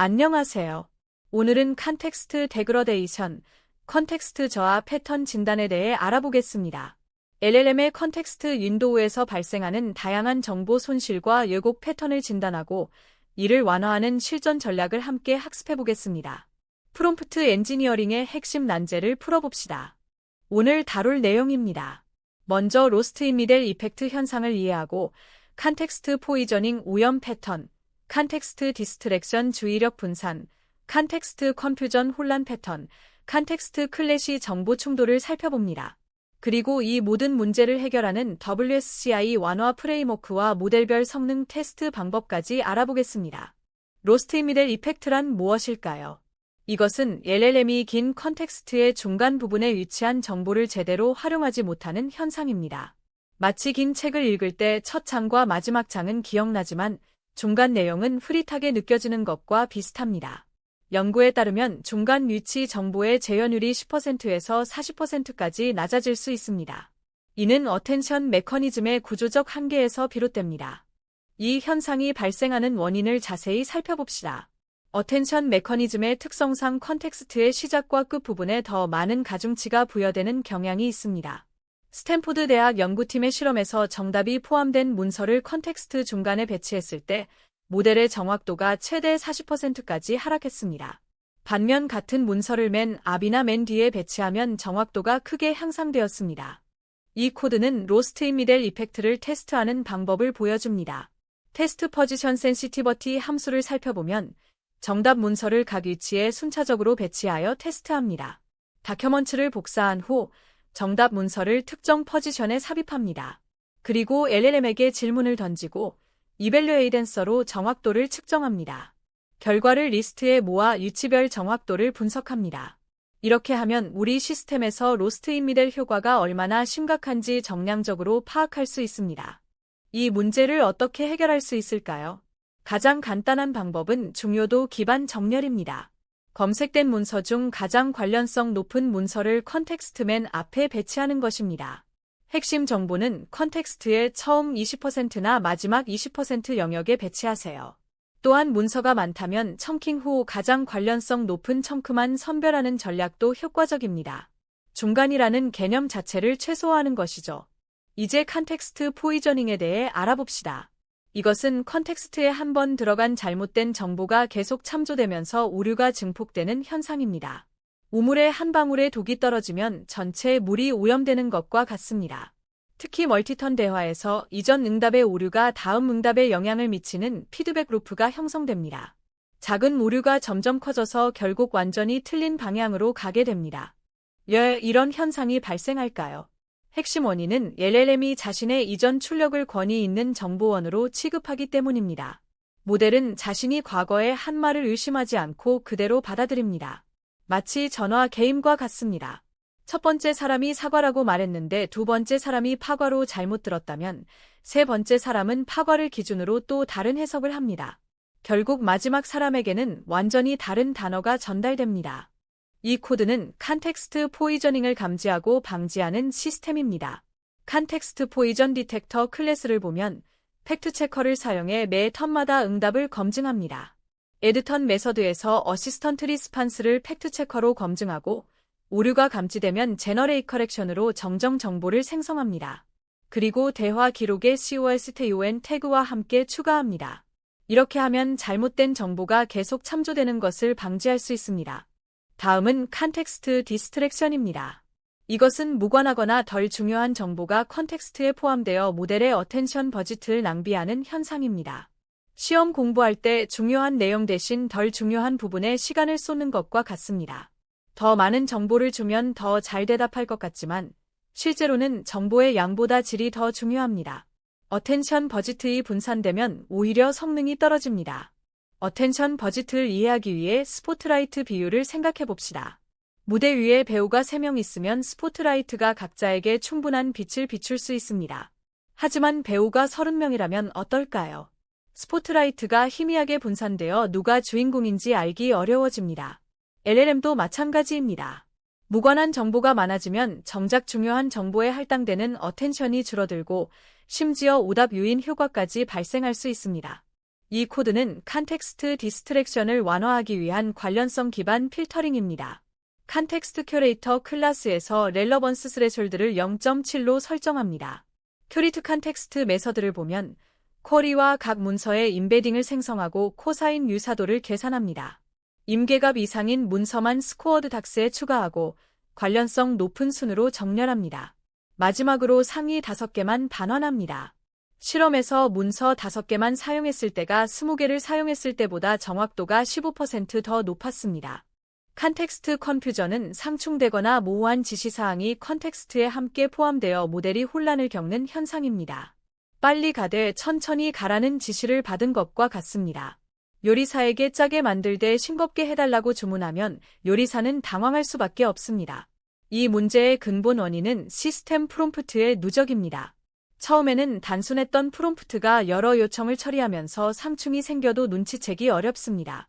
안녕하세요. 오늘은 컨텍스트 데그러데이션, 컨텍스트 저하 패턴 진단에 대해 알아보겠습니다. LLM의 컨텍스트 윈도우에서 발생하는 다양한 정보 손실과 왜곡 패턴을 진단하고 이를 완화하는 실전 전략을 함께 학습해보겠습니다. 프롬프트 엔지니어링의 핵심 난제를 풀어봅시다. 오늘 다룰 내용입니다. 먼저 로스트 인 미델 이펙트 현상을 이해하고 컨텍스트 포이저닝 오염 패턴, 컨텍스트 디스트랙션 주의력 분산, 컨텍스트 컨퓨전 혼란 패턴, 컨텍스트 클래시 정보 충돌을 살펴봅니다. 그리고 이 모든 문제를 해결하는 WSCI 완화 프레임워크와 모델별 성능 테스트 방법까지 알아보겠습니다. 로스트 인 미델 이펙트란 무엇일까요? 이것은 LLM이 긴 컨텍스트의 중간 부분에 위치한 정보를 제대로 활용하지 못하는 현상입니다. 마치 긴 책을 읽을 때 첫 장과 마지막 장은 기억나지만 중간 내용은 흐릿하게 느껴지는 것과 비슷합니다. 연구에 따르면 중간 위치 정보의 재현율이 10%에서 40%까지 낮아질 수 있습니다. 이는 어텐션 메커니즘의 구조적 한계에서 비롯됩니다. 이 현상이 발생하는 원인을 자세히 살펴봅시다. 어텐션 메커니즘의 특성상 컨텍스트의 시작과 끝 부분에 더 많은 가중치가 부여되는 경향이 있습니다. 스탠포드 대학 연구팀의 실험에서 정답이 포함된 문서를 컨텍스트 중간에 배치했을 때 모델의 정확도가 최대 40%까지 하락했습니다. 반면 같은 문서를 맨 앞이나 맨 뒤에 배치하면 정확도가 크게 향상되었습니다. 이 코드는 로스트 인 미델 이펙트를 테스트하는 방법을 보여줍니다. 테스트 포지션 센시티버티 함수를 살펴보면 정답 문서를 각 위치에 순차적으로 배치하여 테스트합니다. 다큐먼트를 복사한 후 정답 문서를 특정 포지션에 삽입합니다. 그리고 LLM에게 질문을 던지고 이밸류에이트 앤서로 정확도를 측정합니다. 결과를 리스트에 모아 위치별 정확도를 분석합니다. 이렇게 하면 우리 시스템에서 로스트 인 미델 효과가 얼마나 심각한지 정량적으로 파악할 수 있습니다. 이 문제를 어떻게 해결할 수 있을까요? 가장 간단한 방법은 중요도 기반 정렬입니다. 검색된 문서 중 가장 관련성 높은 문서를 컨텍스트 맨 앞에 배치하는 것입니다. 핵심 정보는 컨텍스트의 처음 20%나 마지막 20% 영역에 배치하세요. 또한 문서가 많다면 첨킹 후 가장 관련성 높은 첨크만 선별하는 전략도 효과적입니다. 중간이라는 개념 자체를 최소화하는 것이죠. 이제 컨텍스트 포이저닝에 대해 알아봅시다. 이것은 컨텍스트에 한 번 들어간 잘못된 정보가 계속 참조되면서 오류가 증폭되는 현상입니다. 우물에 한 방울의 독이 떨어지면 전체 물이 오염되는 것과 같습니다. 특히 멀티턴 대화에서 이전 응답의 오류가 다음 응답에 영향을 미치는 피드백 루프가 형성됩니다. 작은 오류가 점점 커져서 결국 완전히 틀린 방향으로 가게 됩니다. 왜 이런 현상이 발생할까요? 핵심 원인은 LLM이 자신의 이전 출력을 권위 있는 정보원으로 취급하기 때문입니다. 모델은 자신이 과거에 한 말을 의심하지 않고 그대로 받아들입니다. 마치 전화 게임과 같습니다. 첫 번째 사람이 사과라고 말했는데 두 번째 사람이 파과로 잘못 들었다면 세 번째 사람은 파과를 기준으로 또 다른 해석을 합니다. 결국 마지막 사람에게는 완전히 다른 단어가 전달됩니다. 이 코드는 컨텍스트 포이저닝을 감지하고 방지하는 시스템입니다. 컨텍스트 포이전 디텍터 클래스를 보면 팩트체커를 사용해 매 턴마다 응답을 검증합니다. 에드턴 메서드에서 어시스턴트 리스판스를 팩트체커로 검증하고 오류가 감지되면 제너레이트 커렉션으로 정정 정보를 생성합니다. 그리고 대화 기록에 COSTON 태그와 함께 추가합니다. 이렇게 하면 잘못된 정보가 계속 참조되는 것을 방지할 수 있습니다. 다음은 컨텍스트 디스트랙션입니다. 이것은 무관하거나 덜 중요한 정보가 컨텍스트에 포함되어 모델의 어텐션 버짓을 낭비하는 현상입니다. 시험 공부할 때 중요한 내용 대신 덜 중요한 부분에 시간을 쏟는 것과 같습니다. 더 많은 정보를 주면 더 잘 대답할 것 같지만 실제로는 정보의 양보다 질이 더 중요합니다. 어텐션 버짓이 분산되면 오히려 성능이 떨어집니다. 어텐션 버짓을 이해하기 위해 스포트라이트 비율을 생각해 봅시다. 무대 위에 배우가 3명 있으면 스포트라이트가 각자에게 충분한 빛을 비출 수 있습니다. 하지만 배우가 30명이라면 어떨까요? 스포트라이트가 희미하게 분산되어 누가 주인공인지 알기 어려워집니다. LLM도 마찬가지입니다. 무관한 정보가 많아지면 정작 중요한 정보에 할당되는 어텐션이 줄어들고 심지어 오답 유인 효과까지 발생할 수 있습니다. 이 코드는 컨텍스트 디스트랙션을 완화하기 위한 관련성 기반 필터링입니다. 컨텍스트 큐레이터 클래스에서 렐러번스 스레숄드를 0.7로 설정합니다. 큐리트 컨텍스트 메서드를 보면 쿼리와 각 문서의 임베딩을 생성하고 코사인 유사도를 계산합니다. 임계값 이상인 문서만 스코어드 닥스에 추가하고 관련성 높은 순으로 정렬합니다. 마지막으로 상위 5개만 반환합니다. 실험에서 문서 5개만 사용했을 때가 20개를 사용했을 때보다 정확도가 15% 더 높았습니다. 컨텍스트 컨퓨전은 상충되거나 모호한 지시사항이 컨텍스트에 함께 포함되어 모델이 혼란을 겪는 현상입니다. 빨리 가되 천천히 가라는 지시를 받은 것과 같습니다. 요리사에게 짜게 만들되 싱겁게 해달라고 주문하면 요리사는 당황할 수밖에 없습니다. 이 문제의 근본 원인은 시스템 프롬프트의 누적입니다. 처음에는 단순했던 프롬프트가 여러 요청을 처리하면서 상충이 생겨도 눈치채기 어렵습니다.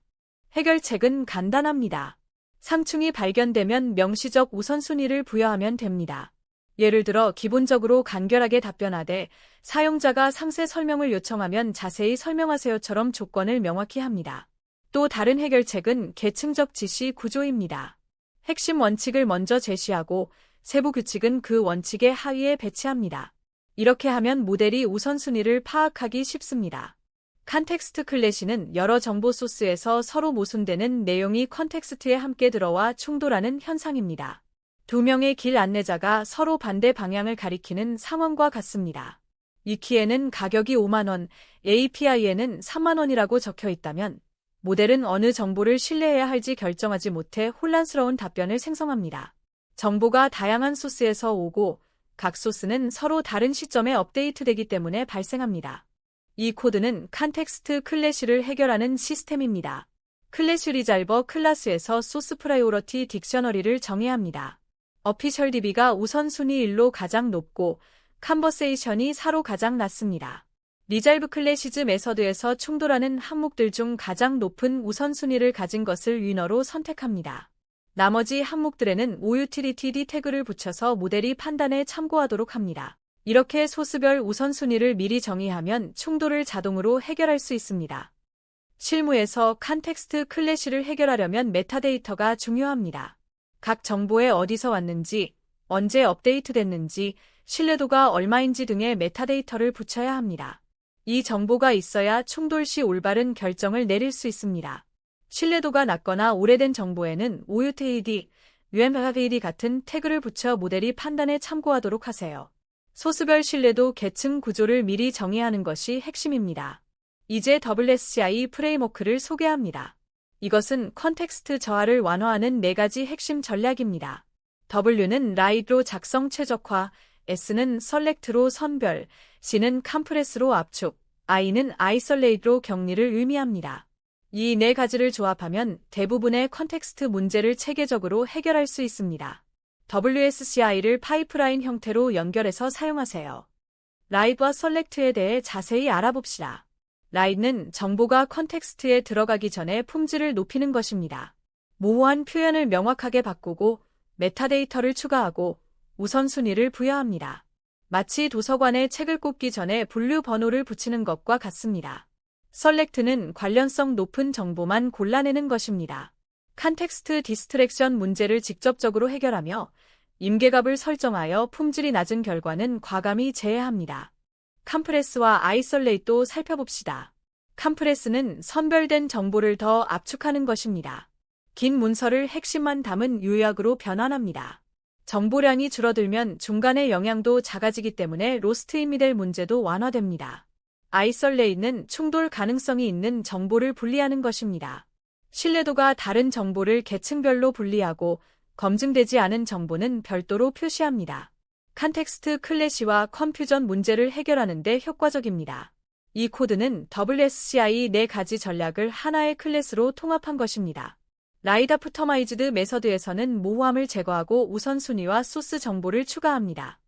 해결책은 간단합니다. 상충이 발견되면 명시적 우선순위를 부여하면 됩니다. 예를 들어 기본적으로 간결하게 답변하되 사용자가 상세 설명을 요청하면 자세히 설명하세요처럼 조건을 명확히 합니다. 또 다른 해결책은 계층적 지시 구조입니다. 핵심 원칙을 먼저 제시하고 세부 규칙은 그 원칙의 하위에 배치합니다. 이렇게 하면 모델이 우선순위를 파악하기 쉽습니다. 컨텍스트 클래시는 여러 정보 소스에서 서로 모순되는 내용이 컨텍스트에 함께 들어와 충돌하는 현상입니다. 두 명의 길 안내자가 서로 반대 방향을 가리키는 상황과 같습니다. 위키에는 가격이 5만원, API에는 3만원이라고 적혀 있다면 모델은 어느 정보를 신뢰해야 할지 결정하지 못해 혼란스러운 답변을 생성합니다. 정보가 다양한 소스에서 오고 각 소스는 서로 다른 시점에 업데이트되기 때문에 발생합니다. 이 코드는 컨텍스트 클래시를 해결하는 시스템입니다. 클래시 리잘버 클래스에서 소스 프라이오리티 딕셔너리를 정해야 합니다. 어피셜 DB가 우선순위 1로 가장 높고 컨버세이션이 4로 가장 낮습니다. 리잘브 클래시즈 메서드에서 충돌하는 항목들 중 가장 높은 우선순위를 가진 것을 위너로 선택합니다. 나머지 항목들에는 OUTILITY 태그를 붙여서 모델이 판단에 참고하도록 합니다. 이렇게 소스별 우선순위를 미리 정의하면 충돌을 자동으로 해결할 수 있습니다. 실무에서 컨텍스트 클래시를 해결하려면 메타데이터가 중요합니다. 각 정보에 어디서 왔는지, 언제 업데이트됐는지, 신뢰도가 얼마인지 등의 메타데이터를 붙여야 합니다. 이 정보가 있어야 충돌 시 올바른 결정을 내릴 수 있습니다. 신뢰도가 낮거나 오래된 정보에는 OUTID, UMFAD 같은 태그를 붙여 모델이 판단에 참고하도록 하세요. 소스별 신뢰도 계층 구조를 미리 정의하는 것이 핵심입니다. 이제 WSCI 프레임워크를 소개합니다. 이것은 컨텍스트 저하를 완화하는 4가지 핵심 전략입니다. W는 라이드로 작성 최적화, S는 셀렉트로 선별, C는 컴프레스로 압축, I는 아이솔레이트로 격리를 의미합니다. 이 4가지를 조합하면 대부분의 컨텍스트 문제를 체계적으로 해결할 수 있습니다. WSCI를 파이프라인 형태로 연결해서 사용하세요. 라이드와 셀렉트에 대해 자세히 알아봅시다. 라이드는 정보가 컨텍스트에 들어가기 전에 품질을 높이는 것입니다. 모호한 표현을 명확하게 바꾸고 메타데이터를 추가하고 우선순위를 부여합니다. 마치 도서관에 책을 꽂기 전에 분류 번호를 붙이는 것과 같습니다. 셀렉트는 관련성 높은 정보만 골라내는 것입니다. 컨텍스트 디스트랙션 문제를 직접적으로 해결하며 임계값을 설정하여 품질이 낮은 결과는 과감히 제외합니다. 컴프레스와 아이솔레이트도 살펴봅시다. 컴프레스는 선별된 정보를 더 압축하는 것입니다. 긴 문서를 핵심만 담은 요약으로 변환합니다. 정보량이 줄어들면 중간의 영향도 작아지기 때문에 로스트인미될 문제도 완화됩니다. 아이솔레이트는 충돌 가능성이 있는 정보를 분리하는 것입니다. 신뢰도가 다른 정보를 계층별로 분리하고 검증되지 않은 정보는 별도로 표시합니다. 컨텍스트 클래시와 컨퓨전 문제를 해결하는 데 효과적입니다. 이 코드는 WSCI 4가지 전략을 하나의 클래스로 통합한 것입니다. 라이드아프터마이즈드 메서드에서는 모호함을 제거하고 우선순위와 소스 정보를 추가합니다.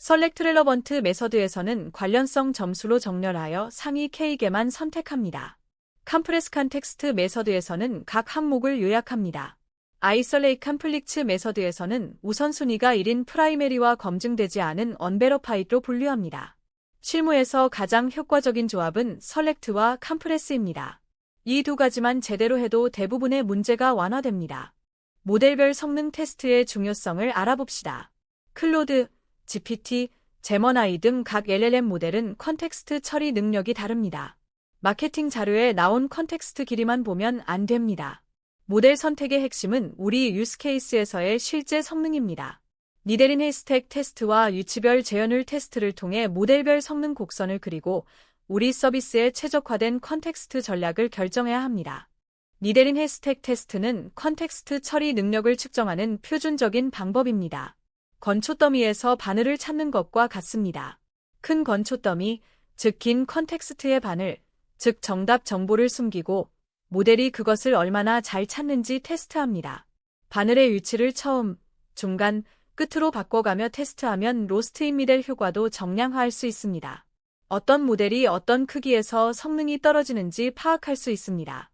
셀렉트 렐러번트 메서드에서는 관련성 점수로 정렬하여 상위 K개만 선택합니다. 컴프레스 컨텍스트 메서드에서는 각 항목을 요약합니다. 아이솔레이트 컴플릭츠 메서드에서는 우선순위가 1인 프라이메리와 검증되지 않은 언베러파이드로 분류합니다. 실무에서 가장 효과적인 조합은 설렉트와 컴프레스입니다. 이 두 가지만 제대로 해도 대부분의 문제가 완화됩니다. 모델별 성능 테스트의 중요성을 알아봅시다. 클로드, GPT, 제머나이 등 각 LLM 모델은 컨텍스트 처리 능력이 다릅니다. 마케팅 자료에 나온 컨텍스트 길이만 보면 안 됩니다. 모델 선택의 핵심은 우리 유스케이스에서의 실제 성능입니다. 니데린 헤이스택 테스트와 유치별 재현율 테스트를 통해 모델별 성능 곡선을 그리고 우리 서비스에 최적화된 컨텍스트 전략을 결정해야 합니다. 니데린 헤이스택 테스트는 컨텍스트 처리 능력을 측정하는 표준적인 방법입니다. 건초 더미에서 바늘을 찾는 것과 같습니다. 큰 건초 더미, 즉 긴 컨텍스트의 바늘, 즉 정답 정보를 숨기고 모델이 그것을 얼마나 잘 찾는지 테스트합니다. 바늘의 위치를 처음, 중간, 끝으로 바꿔가며 테스트하면 로스트 인 미델 효과도 정량화할 수 있습니다. 어떤 모델이 어떤 크기에서 성능이 떨어지는지 파악할 수 있습니다.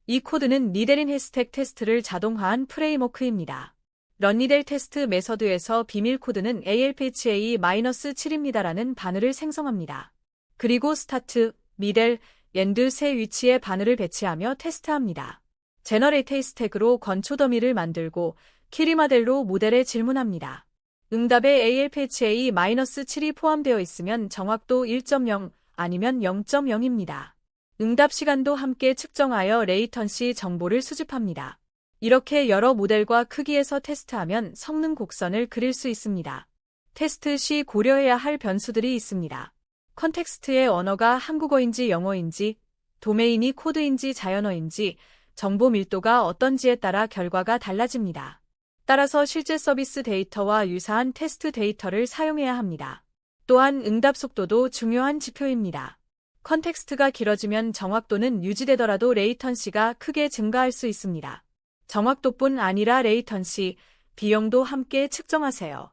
이 코드는 니데린 헤이스택 테스트를 자동화한 프레임워크입니다. 런니델 테스트 메서드에서 비밀 코드는 ALPHA-7입니다라는 바늘을 생성합니다. 그리고 스타트, 미델, 엔드 세 위치에 바늘을 배치하며 테스트합니다. 제너레이트 헤이스택으로 건초 더미를 만들고 키리마델로 모델에 질문합니다. 응답에 ALPHA-7이 포함되어 있으면 정확도 1.0 아니면 0.0입니다. 응답 시간도 함께 측정하여 레이턴시 정보를 수집합니다. 이렇게 여러 모델과 크기에서 테스트하면 성능 곡선을 그릴 수 있습니다. 테스트 시 고려해야 할 변수들이 있습니다. 컨텍스트의 언어가 한국어인지 영어인지, 도메인이 코드인지 자연어인지, 정보 밀도가 어떤지에 따라 결과가 달라집니다. 따라서 실제 서비스 데이터와 유사한 테스트 데이터를 사용해야 합니다. 또한 응답 속도도 중요한 지표입니다. 컨텍스트가 길어지면 정확도는 유지되더라도 레이턴시가 크게 증가할 수 있습니다. 정확도뿐 아니라 레이턴시, 비용도 함께 측정하세요.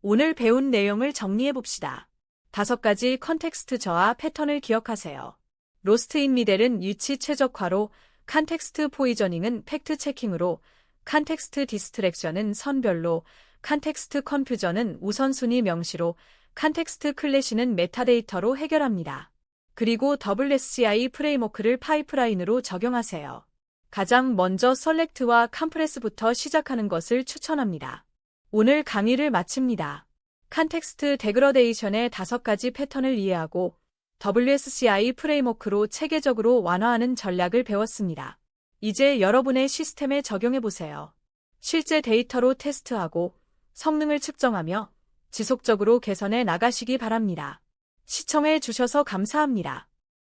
오늘 배운 내용을 정리해봅시다. 5가지 컨텍스트 저하 패턴을 기억하세요. 로스트 인 미델은 유치 최적화로, 컨텍스트 포이저닝은 팩트 체킹으로, 컨텍스트 디스트랙션은 선별로, 컨텍스트 컨퓨전은 우선순위 명시로, 컨텍스트 클래시는 메타데이터로 해결합니다. 그리고 WSCI 프레임워크를 파이프라인으로 적용하세요. 가장 먼저 설렉트와 컴프레스부터 시작하는 것을 추천합니다. 오늘 강의를 마칩니다. 컨텍스트 데그러데이션의 5가지 패턴을 이해하고 WSCI 프레임워크로 체계적으로 완화하는 전략을 배웠습니다. 이제 여러분의 시스템에 적용해보세요. 실제 데이터로 테스트하고 성능을 측정하며 지속적으로 개선해 나가시기 바랍니다. 시청해 주셔서 감사합니다.